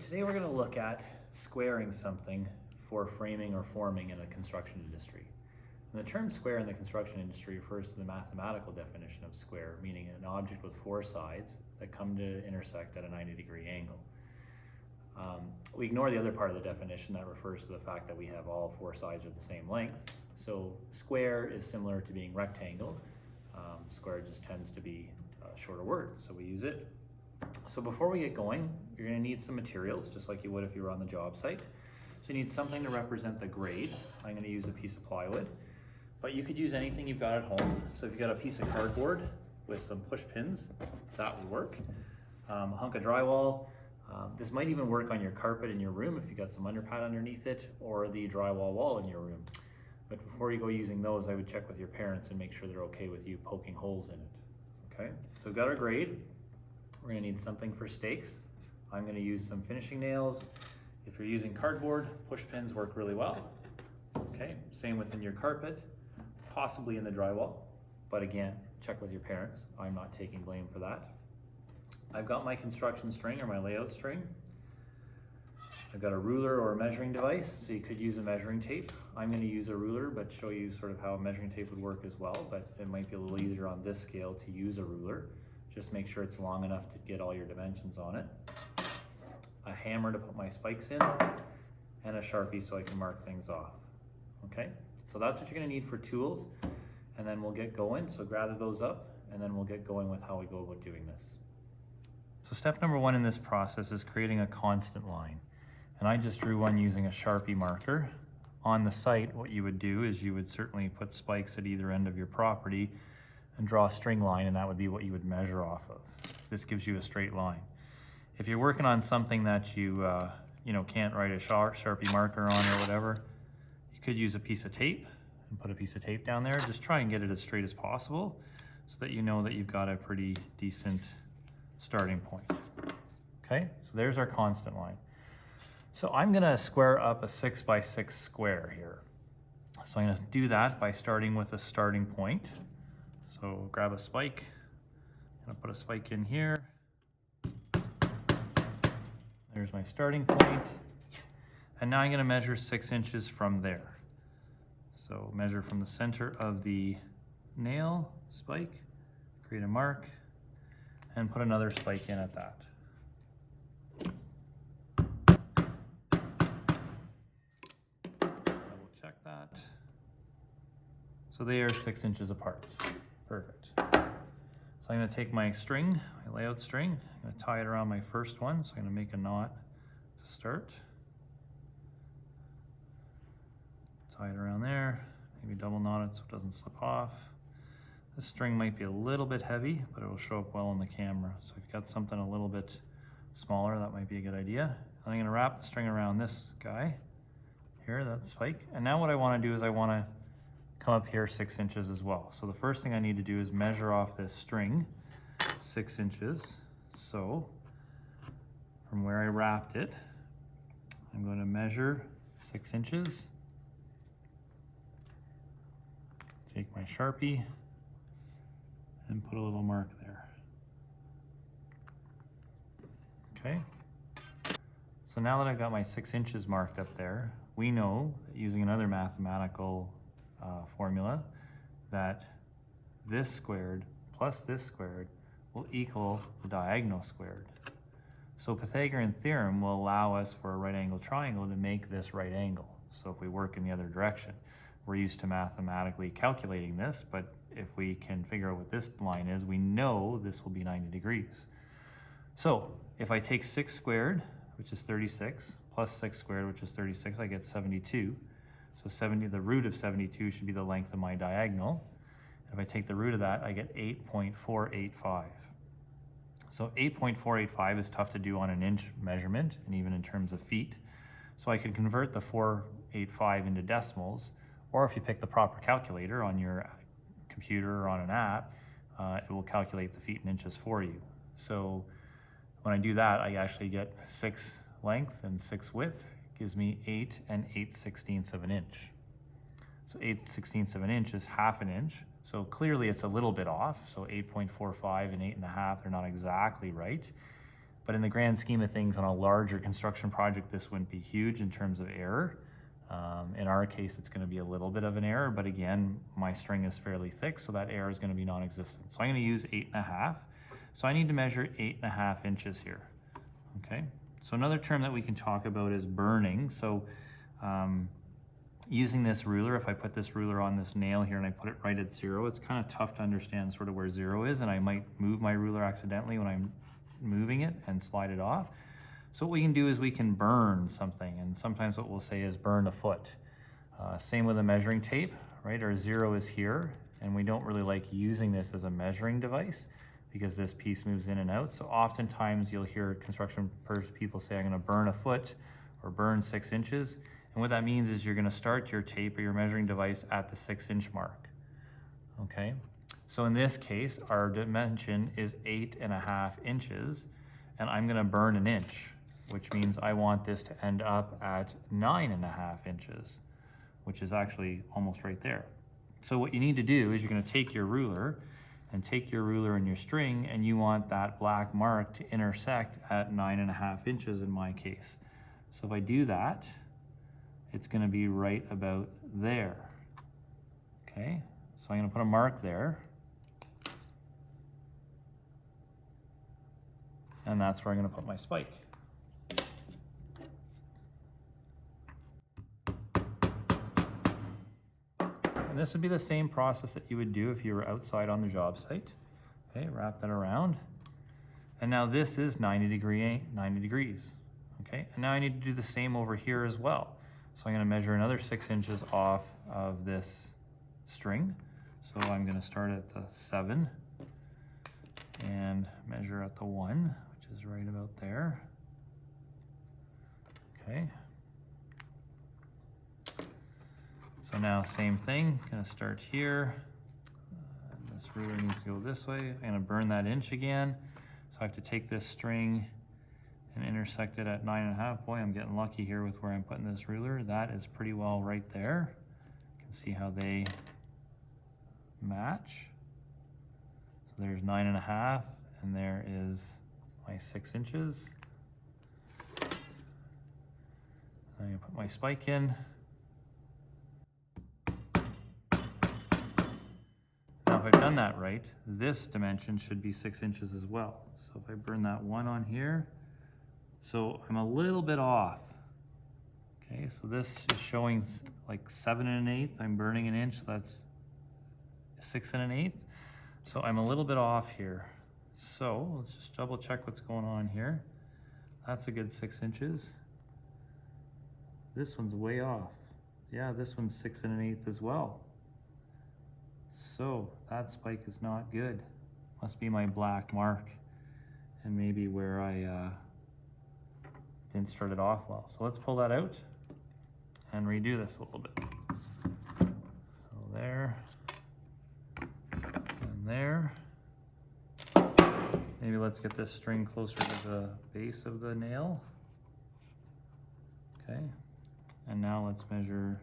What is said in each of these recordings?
today we're going to look at squaring something for framing or forming in the construction industry. And the term square in the construction industry refers to the mathematical definition of square, meaning an object with four sides that come to intersect at a 90-degree angle. We ignore the other part of the definition that refers to the fact that we have all four sides are the same length. So square is similar to being rectangle. Square just tends to be a shorter word, so we use it. So before we get going, you're going to need some materials, just like you would if you were on the job site. So you need something to represent the grade. I'm going to use a piece of plywood, but you could use anything you've got at home. So if you've got a piece of cardboard with some push pins, that would work. A hunk of drywall. This might even work on your carpet in your room if you've got some underpad underneath it, or the drywall wall in your room. But before you go using those, I would check with your parents and make sure they're okay with you poking holes in it. Okay, so we've got our grade. We're going to need something for stakes. I'm going to use some finishing nails. If you're using cardboard, push pins work really well. Okay, same within your carpet, possibly in the drywall. But again, check with your parents. I'm not taking blame for that. I've got my construction string or my layout string. I've got a ruler or a measuring device, so you could use a measuring tape. I'm going to use a ruler, but show you sort of how a measuring tape would work as well, but it might be a little easier on this scale to use a ruler. Just make sure it's long enough to get all your dimensions on it. A hammer to put my spikes in, and a Sharpie so I can mark things off. Okay, so that's what you're going to need for tools, and then we'll get going. So gather those up, and then we'll get going with how we go about doing this. So step number one in this process is creating a constant line. And I just drew one using a Sharpie marker. On the site, what you would do is you would certainly put spikes at either end of your property and draw a string line, and that would be what you would measure off of. This gives you a straight line. If you're working on something that you can't write a Sharpie marker on or whatever, you could use a piece of tape and put a piece of tape down there. Just try and get it as straight as possible so that you know that you've got a pretty decent starting point. Okay, so there's our constant line. So I'm gonna square up a 6x6 square here. So I'm gonna do that by starting with a starting point. So grab a spike, I'm gonna put a spike in here. There's my starting point. And now I'm gonna measure 6 inches from there. So measure from the center of the nail, spike, create a mark, and put another spike in at that. Double check that. So they are 6 inches apart. Perfect. So I'm going to take my string, my layout string, I'm going to tie it around my first one. So I'm going to make a knot to start. Tie it around there, maybe double knot it so it doesn't slip off. This string might be a little bit heavy, but it will show up well on the camera. So if you've got something a little bit smaller, that might be a good idea. And I'm going to wrap the string around this guy here, that spike. And now what I want to do is I want to come up here 6 inches as well. So the first thing I need to do is measure off this string 6 inches. So from where I wrapped it, I'm going to measure 6 inches. Take my Sharpie and put a little mark there. Okay. So now that I've got my 6 inches marked up there, we know that using another mathematical formula that this squared plus this squared will equal the diagonal squared. So Pythagorean theorem will allow us for a right angle triangle to make this right angle. So if we work in the other direction, we're used to mathematically calculating this, but if we can figure out what this line is, we know this will be 90 degrees. So if I take 6 squared, which is 36, plus 6 squared, which is 36, I get 72. So the root of 72 should be the length of my diagonal. If I take the root of that, I get 8.485. So 8.485 is tough to do on an inch measurement, and even in terms of feet. So I could convert the 485 into decimals, or if you pick the proper calculator on your computer or on an app, it will calculate the feet and inches for you. So when I do that, I actually get 6 length and 6 width, gives me 8 and 8/16 of an inch. So 8/16 of an inch is half an inch. So clearly it's a little bit off. So 8.45 and 8.5, they're not exactly right. But in the grand scheme of things, on a larger construction project, this wouldn't be huge in terms of error. In our case, it's going to be a little bit of an error, but again, my string is fairly thick, so that error is going to be non-existent. So I'm going to use 8.5. So I need to measure 8.5 inches here. Okay. So another term that we can talk about is burning. So using this ruler, if I put this ruler on this nail here and I put it right at 0, it's kind of tough to understand sort of where 0 is, and I might move my ruler accidentally when I'm moving it and slide it off. So what we can do is we can burn something, and sometimes what we'll say is burn a foot. Same with a measuring tape, right? Our 0 is here, and we don't really like using this as a measuring device because this piece moves in and out. So oftentimes you'll hear construction people say, I'm gonna burn a foot or burn 6 inches. And what that means is you're gonna start your tape or your measuring device at the 6-inch mark, okay? So in this case, our dimension is 8.5 inches, and I'm gonna burn an inch, which means I want this to end up at 9.5 inches, which is actually almost right there. So what you need to do is you're gonna take your ruler and your string, and you want that black mark to intersect at 9.5 inches in my case. So if I do that, it's gonna be right about there, okay? So I'm gonna put a mark there, and that's where I'm gonna put my spike. And this would be the same process that you would do if you were outside on the job site. Okay, wrap that around. And now this is 90 degrees. Okay, and now I need to do the same over here as well. So I'm gonna measure another 6 inches off of this string. So I'm gonna start at the 7 and measure at the 1, which is right about there. Okay. So now same thing, gonna start here. This ruler needs to go this way. I'm gonna burn that inch again. So I have to take this string and intersect it at 9.5. Boy, I'm getting lucky here with where I'm putting this ruler. That is pretty well right there. You can see how they match. So there's 9.5, and there is my 6 inches. I'm gonna put my spike in. Now if I've done that right, this dimension should be 6 inches as well. So if I burn that 1 on here, so I'm a little bit off. Okay, so this is showing like 7 1/8. I'm burning an inch, so that's 6 1/8. So I'm a little bit off here. So let's just double check what's going on here. That's a good 6 inches. This one's way off. Yeah, this one's 6 1/8 as well. So that spike is not good. Must be my black mark and maybe where I didn't start it off well. So let's pull that out and redo this a little bit. So there and there. Maybe let's get this string closer to the base of the nail. Okay, and now let's measure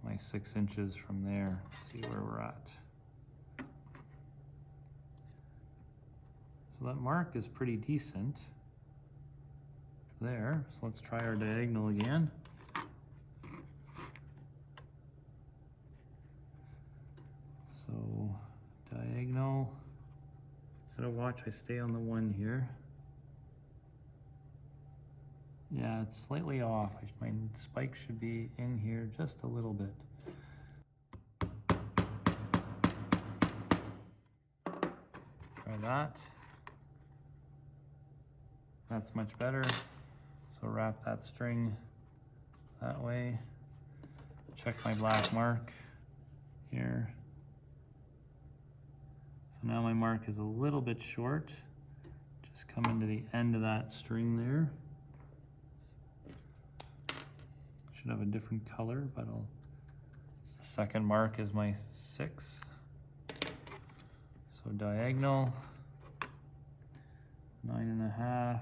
my 6 inches from there, see where we're at. So that mark is pretty decent there. So let's try our diagonal again. So diagonal, gotta watch I stay on the 1 here. Yeah, it's slightly off. My spike should be in here just a little bit. Try that. That's much better. So wrap that string that way. Check my black mark here. So now my mark is a little bit short. Just come into the end of that string there. Should have a different color, but the second mark is my 6. So diagonal, 9.5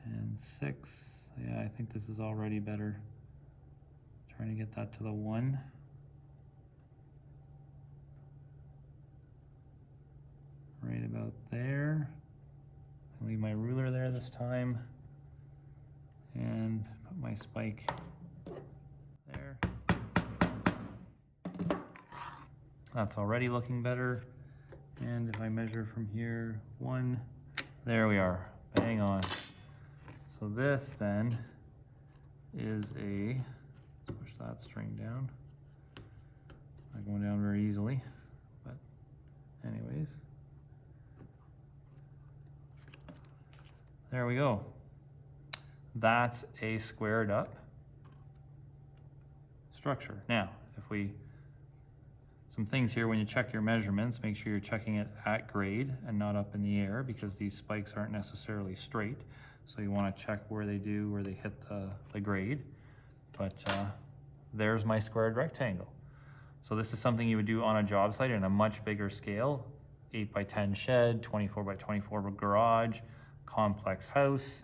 and 6. Yeah, I think this is already better. Trying to get that to the 1. Right about there. Leave my ruler there this time and put my spike there. That's already looking better. And if I measure from here, 1, there we are, bang on. So this then is a, let's push that string down. Not going down very easily, but anyways. There we go. That's a squared up structure. Now, if we, some things here when you check your measurements, make sure you're checking it at grade and not up in the air because these spikes aren't necessarily straight. So you want to check where they hit the grade. But there's my squared rectangle. So this is something you would do on a job site in a much bigger scale, 8x10 shed, 24x24 garage, complex house,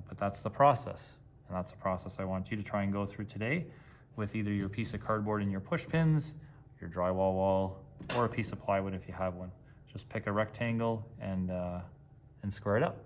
but that's the process. And that's the process I want you to try and go through today with either your piece of cardboard and your push pins, your drywall wall, or a piece of plywood if you have one. Just pick a rectangle and square it up.